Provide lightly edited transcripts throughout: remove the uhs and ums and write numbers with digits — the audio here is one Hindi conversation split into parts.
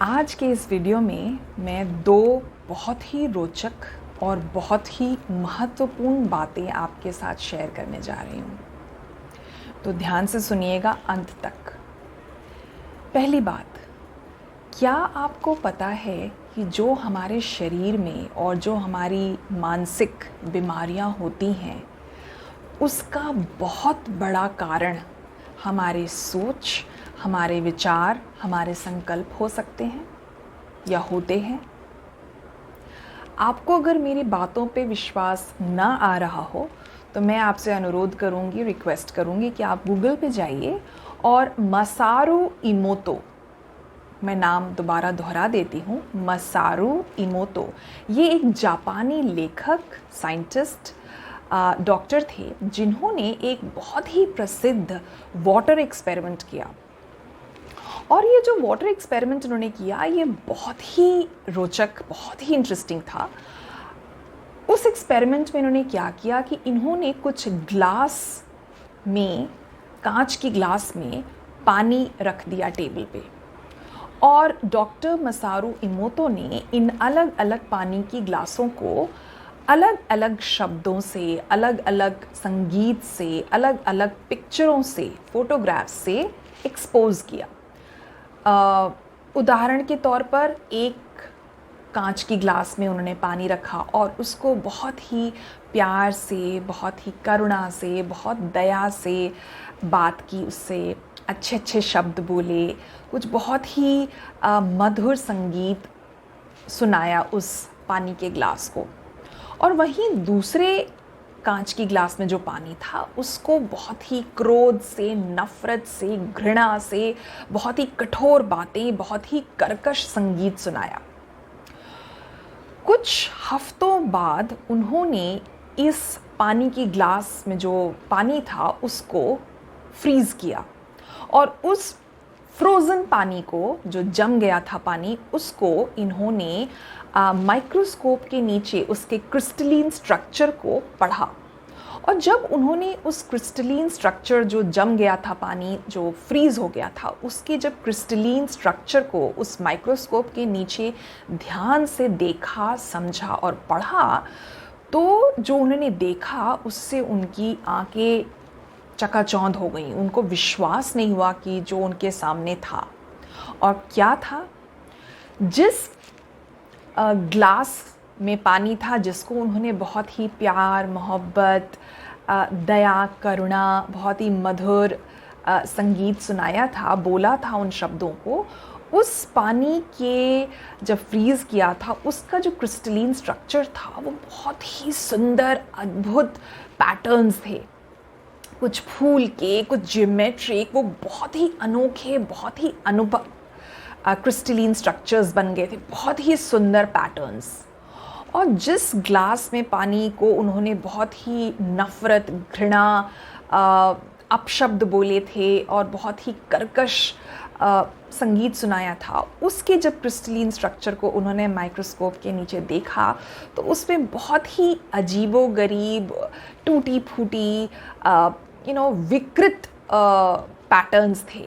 आज के इस वीडियो में मैं दो बहुत ही रोचक और बहुत ही महत्वपूर्ण बातें आपके साथ शेयर करने जा रही हूँ, तो ध्यान से सुनिएगा अंत तक। पहली बात, क्या आपको पता है कि जो हमारे शरीर में और जो हमारी मानसिक बीमारियाँ होती हैं, उसका बहुत बड़ा कारण हमारे सोच, हमारे विचार, हमारे संकल्प हो सकते हैं या होते हैं। आपको अगर मेरी बातों पे विश्वास ना आ रहा हो तो मैं आपसे अनुरोध करूंगी, रिक्वेस्ट करूंगी कि आप गूगल पे जाइए और मसारू इमोतो, मैं नाम दोबारा दोहरा देती हूँ, मसारू इमोतो, ये एक जापानी लेखक, साइंटिस्ट, डॉक्टर थे जिन्होंने एक बहुत ही प्रसिद्ध वाटर एक्सपेरिमेंट किया। और ये जो वाटर एक्सपेरिमेंट उन्होंने किया, ये बहुत ही रोचक, बहुत ही इंटरेस्टिंग था। उस एक्सपेरिमेंट में इन्होंने क्या किया कि इन्होंने कुछ ग्लास में, कांच की ग्लास में पानी रख दिया टेबल पे, और डॉक्टर मसारू इमोतो ने इन अलग अलग पानी की ग्लासों को अलग अलग शब्दों से, अलग अलग संगीत से, अलग अलग पिक्चरों से, फोटोग्राफ्स से एक्सपोज किया। उदाहरण के तौर पर एक कांच की ग्लास में उन्होंने पानी रखा और उसको बहुत ही प्यार से, बहुत ही करुणा से, बहुत दया से बात की, उससे अच्छे अच्छे शब्द बोले, कुछ बहुत ही मधुर संगीत सुनाया उस पानी के ग्लास को। और वहीं दूसरे कांच की ग्लास में जो पानी था, उसको बहुत ही क्रोध से, नफ़रत से, घृणा से, बहुत ही कठोर बातें, बहुत ही कर्कश संगीत सुनाया। कुछ हफ्तों बाद उन्होंने इस पानी की ग्लास में जो पानी था उसको फ्रीज़ किया, और उस फ्रोज़न पानी को, जो जम गया था पानी, उसको इन्होंने माइक्रोस्कोप के नीचे उसके क्रिस्टलीन स्ट्रक्चर को पढ़ा। और जब उन्होंने उस क्रिस्टलीन स्ट्रक्चर, जो जम गया था पानी, जो फ्रीज़ हो गया था, उसके जब क्रिस्टलीन स्ट्रक्चर को उस माइक्रोस्कोप के नीचे ध्यान से देखा, समझा और पढ़ा, तो जो उन्होंने देखा उससे उनकी आंखें चकाचौंध हो गई। उनको विश्वास नहीं हुआ कि जो उनके सामने था। और क्या था? जिस ग्लास में पानी था, जिसको उन्होंने बहुत ही प्यार, मोहब्बत, दया, करुणा, बहुत ही मधुर संगीत सुनाया था, बोला था उन शब्दों को, उस पानी के जब फ्रीज़ किया था, उसका जो क्रिस्टलीन स्ट्रक्चर था वो बहुत ही सुंदर, अद्भुत पैटर्न्स थे, कुछ फूल के, कुछ ज्योमेट्रिक, वो बहुत ही अनोखे, बहुत ही क्रिस्टलीन स्ट्रक्चर्स बन गए थे, बहुत ही सुंदर पैटर्न्स। और जिस ग्लास में पानी को उन्होंने बहुत ही नफ़रत, घृणा, अपशब्द बोले थे और बहुत ही कर्कश संगीत सुनाया था, उसके जब क्रिस्टलीन स्ट्रक्चर को उन्होंने माइक्रोस्कोप के नीचे देखा, तो उसमें बहुत ही अजीबोगरीब, टूटी फूटी, विकृत पैटर्न्स थे।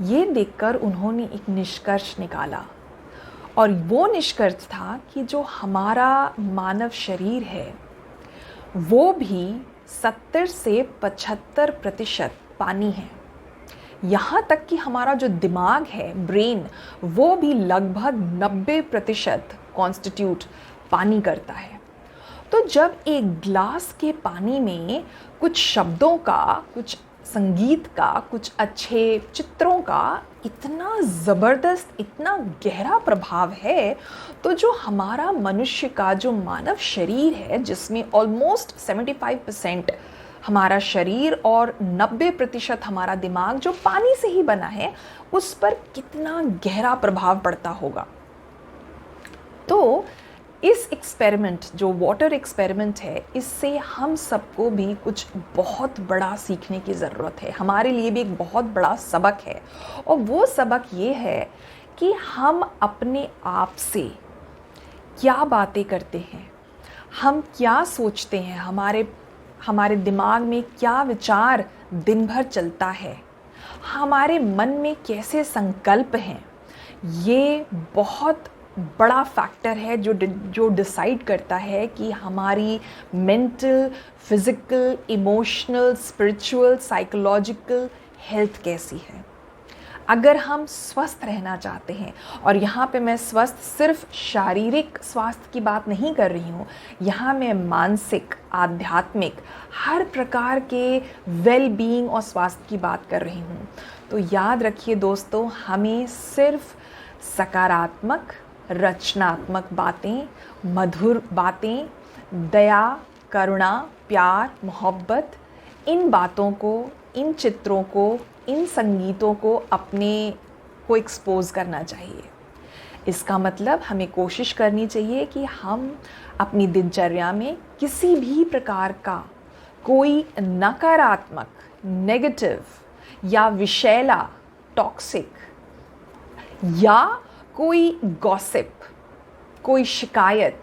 ये देखकर उन्होंने एक निष्कर्ष निकाला, और वो निष्कर्ष था कि जो हमारा मानव शरीर है वो भी 70 से 75% पानी है। यहाँ तक कि हमारा जो दिमाग है, ब्रेन, वो भी लगभग 90% कॉन्स्टिट्यूट पानी करता है। तो जब एक ग्लास के पानी में कुछ शब्दों का, कुछ संगीत का, कुछ अच्छे चित्रों का इतना ज़बरदस्त, इतना गहरा प्रभाव है, तो जो हमारा मनुष्य का, जो मानव शरीर है, जिसमें ऑलमोस्ट 75% हमारा शरीर और 90% हमारा दिमाग जो पानी से ही बना है, उस पर कितना गहरा प्रभाव पड़ता होगा। तो इस एक्सपेरिमेंट, जो वाटर एक्सपेरिमेंट है, इससे हम सबको भी कुछ बहुत बड़ा सीखने की ज़रूरत है। हमारे लिए भी एक बहुत बड़ा सबक है, और वो सबक ये है कि हम अपने आप से क्या बातें करते हैं, हम क्या सोचते हैं, हमारे दिमाग में क्या विचार दिन भर चलता है, हमारे मन में कैसे संकल्प हैं, ये बहुत बड़ा फैक्टर है जो डिसाइड करता है कि हमारी mental, physical, emotional, spiritual, psychological health कैसी है। अगर हम स्वस्थ रहना चाहते हैं, और यहाँ पे मैं स्वस्थ सिर्फ शारीरिक स्वास्थ्य की बात नहीं कर रही हूँ, यहाँ मैं मानसिक, आध्यात्मिक, हर प्रकार के वेल बीइंग और स्वास्थ्य की बात कर रही हूँ। तो याद रखिए दोस्तों, हमें सिर्फ सकारात्मक, रचनात्मक बातें, मधुर बातें, दया, करुणा, प्यार, मोहब्बत, इन बातों को, इन चित्रों को, इन संगीतों को अपने को एक्सपोज करना चाहिए। इसका मतलब हमें कोशिश करनी चाहिए कि हम अपनी दिनचर्या में किसी भी प्रकार का कोई नकारात्मक, नेगेटिव या विषैला, टॉक्सिक या कोई गॉसिप, कोई शिकायत,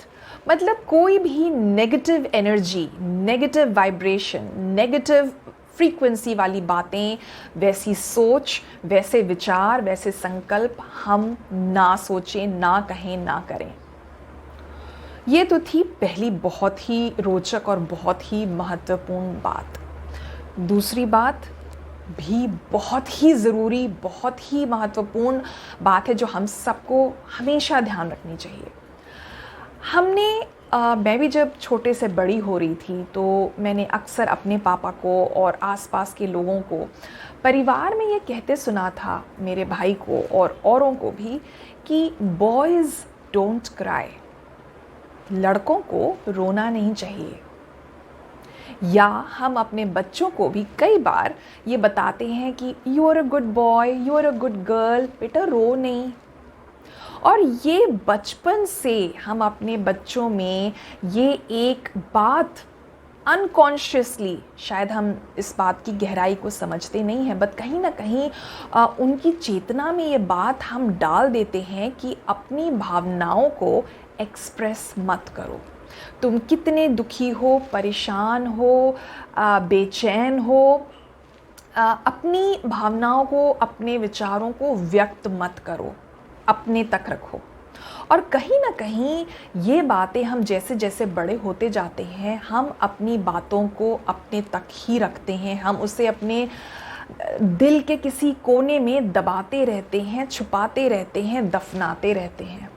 मतलब कोई भी negative energy, negative vibration, negative frequency वाली बातें, वैसी सोच, वैसे विचार, वैसे संकल्प हम ना सोचें, ना कहें, ना करें। ये तो थी पहली बहुत ही रोचक और बहुत ही महत्वपूर्ण बात। दूसरी बात भी बहुत ही ज़रूरी, बहुत ही महत्वपूर्ण बात है जो हम सबको हमेशा ध्यान रखनी चाहिए। मैं भी जब छोटे से बड़ी हो रही थी तो मैंने अक्सर अपने पापा को और आसपास के लोगों को परिवार में ये कहते सुना था, मेरे भाई को और औरों को भी, कि बॉयज़ डोंट क्राई, लड़कों को रोना नहीं चाहिए। या हम अपने बच्चों को भी कई बार ये बताते हैं कि you are a good boy, you are a good girl, बेटा रो नहीं। और ये बचपन से हम अपने बच्चों में ये एक बात अनकॉन्शियसली, शायद हम इस बात की गहराई को समझते नहीं हैं, बट कहीं ना कहीं उनकी चेतना में ये बात हम डाल देते हैं कि अपनी भावनाओं को एक्सप्रेस मत करो। तुम कितने दुखी हो, परेशान हो, बेचैन हो, अपनी भावनाओं को, अपने विचारों को व्यक्त मत करो, अपने तक रखो। और कहीं ना कहीं ये बातें हम जैसे जैसे बड़े होते जाते हैं, हम अपनी बातों को अपने तक ही रखते हैं, हम उसे अपने दिल के किसी कोने में दबाते रहते हैं, छुपाते रहते हैं, दफनाते रहते हैं।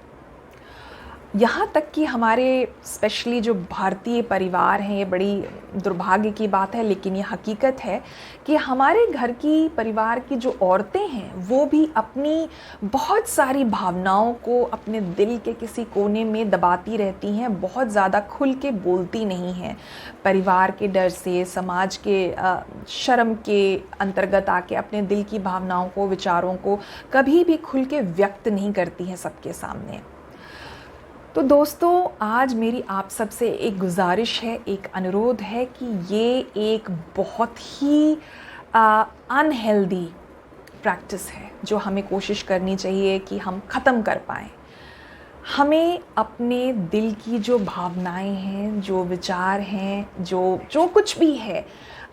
यहाँ तक कि हमारे स्पेशली जो भारतीय परिवार हैं, ये बड़ी दुर्भाग्य की बात है लेकिन ये हकीकत है कि हमारे घर की परिवार की जो औरतें हैं वो भी अपनी बहुत सारी भावनाओं को अपने दिल के किसी कोने में दबाती रहती हैं, बहुत ज़्यादा खुल के बोलती नहीं हैं। परिवार के डर से, समाज के शर्म के अंतर्गत आके अपने दिल की भावनाओं को, विचारों को कभी भी खुल के व्यक्त नहीं करती हैं सबके सामने। तो दोस्तों, आज मेरी आप सबसे एक गुजारिश है, एक अनुरोध है कि ये एक बहुत ही अनहेल्दी प्रैक्टिस है जो हमें कोशिश करनी चाहिए कि हम ख़त्म कर पाएँ। हमें अपने दिल की जो भावनाएं हैं, जो विचार हैं, जो कुछ भी है,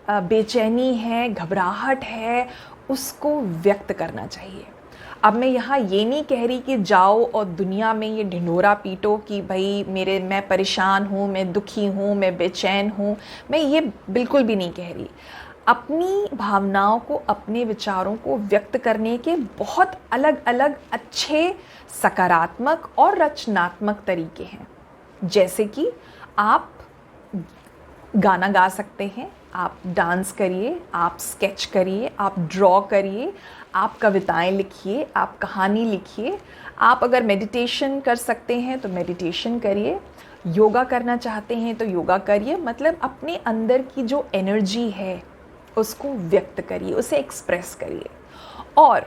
बेचैनी है, घबराहट है, उसको व्यक्त करना चाहिए। अब मैं यहाँ ये नहीं कह रही कि जाओ और दुनिया में ये ढिंढोरा पीटो कि भाई मैं परेशान हूँ, मैं दुखी हूँ, मैं बेचैन हूँ, मैं ये बिल्कुल भी नहीं कह रही। अपनी भावनाओं को, अपने विचारों को व्यक्त करने के बहुत अलग अलग अच्छे, सकारात्मक और रचनात्मक तरीके हैं। जैसे कि आप गाना गा सकते हैं, आप डांस करिए, आप स्केच करिए, आप ड्रॉ करिए, आप कविताएं लिखिए, आप कहानी लिखिए। आप अगर मेडिटेशन कर सकते हैं तो मेडिटेशन करिए, योगा करना चाहते हैं तो योगा करिए। मतलब अपने अंदर की जो एनर्जी है उसको व्यक्त करिए, उसे एक्सप्रेस करिए। और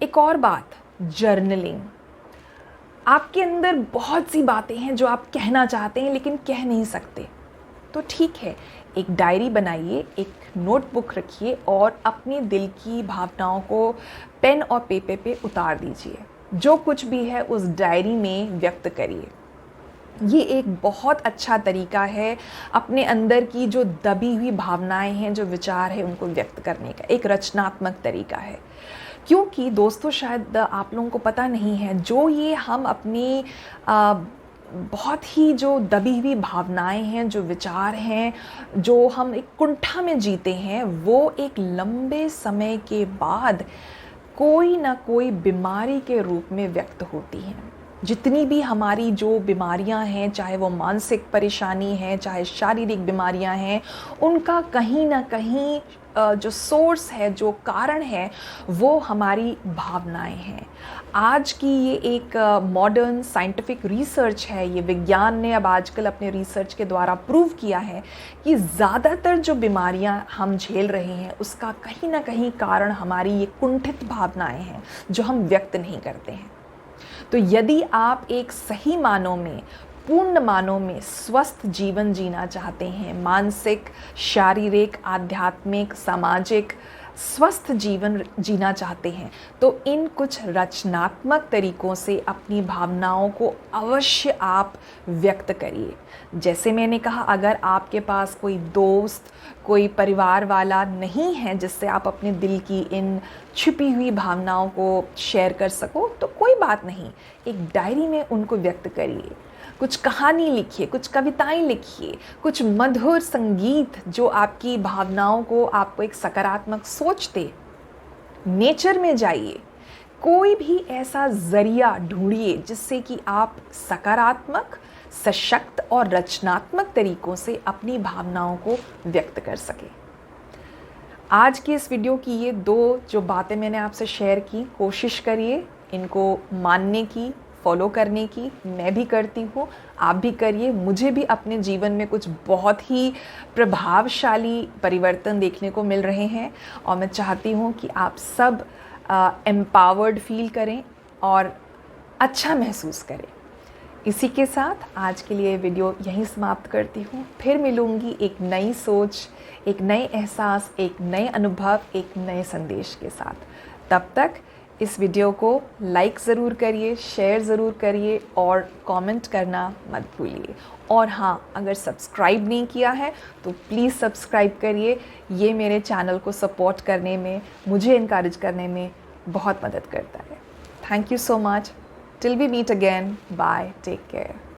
एक और बात, जर्नलिंग। आपके अंदर बहुत सी बातें हैं जो आप कहना चाहते हैं लेकिन कह नहीं सकते, तो ठीक है, एक डायरी बनाइए, एक नोटबुक रखिए और अपने दिल की भावनाओं को पेन और पेपर पे उतार दीजिए। जो कुछ भी है उस डायरी में व्यक्त करिए। ये एक बहुत अच्छा तरीका है अपने अंदर की जो दबी हुई भावनाएं हैं, जो विचार हैं, उनको व्यक्त करने का। एक रचनात्मक तरीका है। क्योंकि दोस्तों शायद आप लोगों को पता नहीं है, जो ये हम अपनी बहुत ही जो दबी हुई भावनाएं हैं, जो विचार हैं, जो हम एक कुंठा में जीते हैं, वो एक लंबे समय के बाद कोई ना कोई बीमारी के रूप में व्यक्त होती हैं। जितनी भी हमारी जो बीमारियां हैं, चाहे वो मानसिक परेशानी है, चाहे शारीरिक बीमारियां हैं, उनका कहीं ना कहीं जो सोर्स है, जो कारण है, वो हमारी भावनाएं हैं। आज की ये एक मॉडर्न साइंटिफिक रिसर्च है, ये विज्ञान ने अब आजकल अपने रिसर्च के द्वारा प्रूव किया है कि ज़्यादातर जो बीमारियां हम झेल रहे हैं, उसका कहीं ना कहीं कारण हमारी ये कुंठित भावनाएं हैं, जो हम व्यक्त नहीं करते हैं। तो यदि आप एक सही मानों में, पूर्ण मानों में स्वस्थ जीवन जीना चाहते हैं, मानसिक, शारीरिक, आध्यात्मिक, सामाजिक स्वस्थ जीवन जीना चाहते हैं, तो इन कुछ रचनात्मक तरीकों से अपनी भावनाओं को अवश्य आप व्यक्त करिए। जैसे मैंने कहा, अगर आपके पास कोई दोस्त, कोई परिवार वाला नहीं है जिससे आप अपने दिल की इन छिपी हुई भावनाओं को शेयर कर सको, तो कोई बात नहीं, एक डायरी में उनको व्यक्त करिए। कुछ कहानी लिखिए, कुछ कविताएं लिखिए, कुछ मधुर संगीत जो आपकी भावनाओं को, आपको एक सकारात्मक सोच दे। नेचर में जाइए, कोई भी ऐसा जरिया ढूंढिए जिससे कि आप सकारात्मक, सशक्त और रचनात्मक तरीकों से अपनी भावनाओं को व्यक्त कर सकें। आज की इस वीडियो की ये 2 जो बातें मैंने आपसे शेयर की, कोशिश करिए इनको मानने की, फॉलो करने की। मैं भी करती हूँ, आप भी करिए। मुझे भी अपने जीवन में कुछ बहुत ही प्रभावशाली परिवर्तन देखने को मिल रहे हैं और मैं चाहती हूँ कि आप सब एम्पावर्ड फील करें और अच्छा महसूस करें। इसी के साथ आज के लिए वीडियो यहीं समाप्त करती हूँ। फिर मिलूँगी एक नई सोच, एक नए एहसास, एक नए अनुभव, एक नए संदेश के साथ। तब तक इस वीडियो को लाइक ज़रूर करिए, शेयर ज़रूर करिए और कमेंट करना मत भूलिए। और हाँ, अगर सब्सक्राइब नहीं किया है तो प्लीज़ सब्सक्राइब करिए। ये मेरे चैनल को सपोर्ट करने में, मुझे इनकरेज करने में बहुत मदद करता है। Thank you so much. Till we meet again, bye, take care.